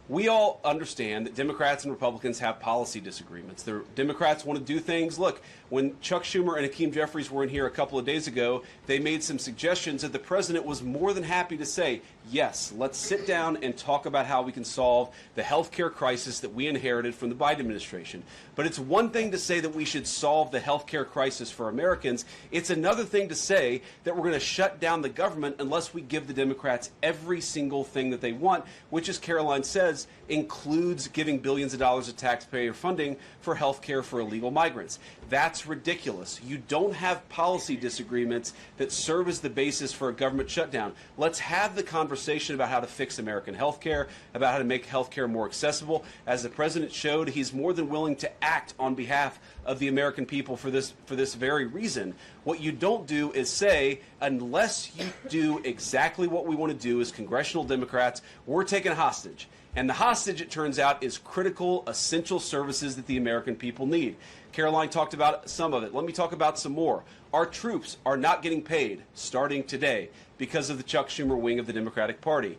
we all understand that Democrats and Republicans have policy disagreements. The Democrats want to do things. Look, when Chuck Schumer and Hakeem Jeffries were in here a couple of days ago, they made some suggestions that the president was more than happy to say, yes, let's sit down and talk about how we can solve the health care crisis that we inherited from the Biden administration. But it's one thing to say that we should solve the health care crisis for Americans. It's another thing to say that we're going to shut down the government unless we give the Democrats every single thing that they want, which, as Caroline says, includes giving billions of dollars of taxpayer funding for health care for illegal migrants. That's ridiculous. You don't have policy disagreements that serve as the basis for a government shutdown. Let's have the conversation about how to fix American health care, about how to make health care more accessible. As the president showed, he's more than willing to act on behalf of the American people for this very reason. What you don't do is say, unless you do exactly what we want to do as congressional Democrats, we're taking a hostage. And the hostage, it turns out, is critical, essential services that the American people need. Caroline talked about some of it. Let me talk about some more. Our troops are not getting paid starting today because of the Chuck Schumer wing of the Democratic Party.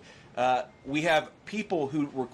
We have people who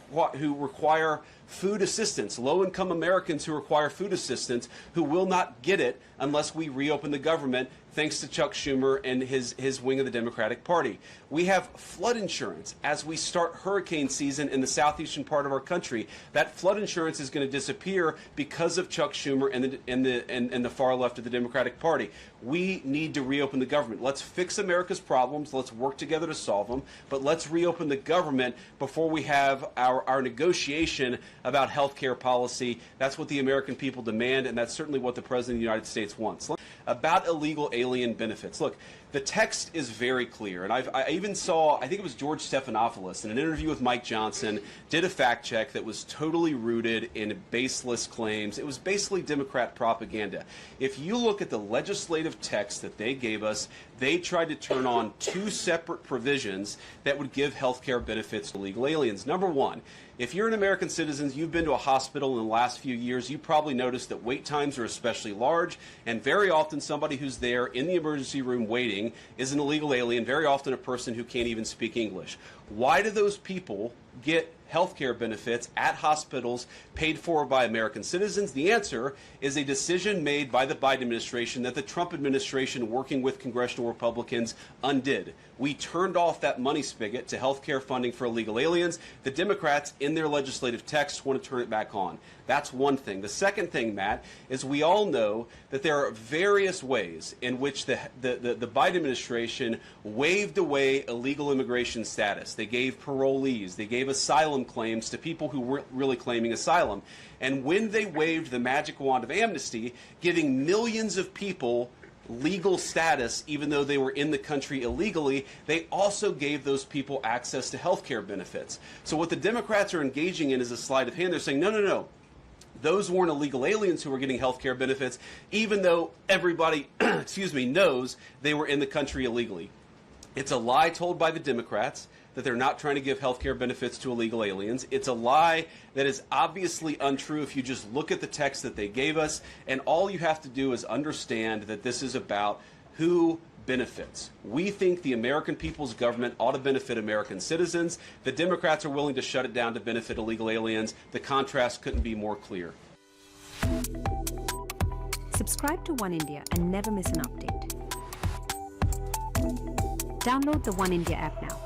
require food assistance, low-income Americans who require food assistance, who will not get it unless we reopen the government, thanks to Chuck Schumer and his wing of the Democratic Party. We have flood insurance as we start hurricane season in the southeastern part of our country. That flood insurance is going to disappear because of Chuck Schumer and the far left of the Democratic Party. We need to reopen the government. Let's fix America's problems. Let's work together to solve them. But let's reopen the government before we have our negotiation about health care policy. That's what the American people demand, and that's certainly what the President of the United States wants. About illegal alien benefits. Look, the text is very clear, and I even saw, I think it was George Stephanopoulos in an interview with Mike Johnson, did a fact check that was totally rooted in baseless claims. It was basically Democrat propaganda. If you look at the legislative text that they gave us, they tried to turn on two separate provisions that would give health care benefits to illegal aliens. Number one, if you're an American citizen, you've been to a hospital in the last few years, you probably noticed that wait times are especially large, and very often somebody who's there in the emergency room waiting is an illegal alien, very often a person who can't even speak English. Why do those people get health care benefits at hospitals paid for by American citizens? The answer is a decision made by the Biden administration that the Trump administration, working with congressional Republicans, undid. We turned off that money spigot to health care funding for illegal aliens. The Democrats, in their legislative text, want to turn it back on. That's one thing. The second thing, Matt, is we all know that there are various ways in which the Biden administration waved away illegal immigration status. They gave parolees, they gave asylum claims to people who weren't really claiming asylum. And when they waved the magic wand of amnesty, giving millions of people legal status even though they were in the country illegally, they also gave those people access to health care benefits. So what the Democrats are engaging in is a sleight of hand. They're saying, no, no, no. Those weren't illegal aliens who were getting health care benefits, even though everybody knows they were in the country illegally. It's a lie told by the Democrats that they're not trying to give health care benefits to illegal aliens. It's a lie that is obviously untrue if you just look at the text that they gave us, and all you have to do is understand that this is about who benefits. We think the American people's government ought to benefit American citizens. The Democrats are willing to shut it down to benefit illegal aliens. The contrast couldn't be more clear. Subscribe to One India and never miss an update. Download the One India app now.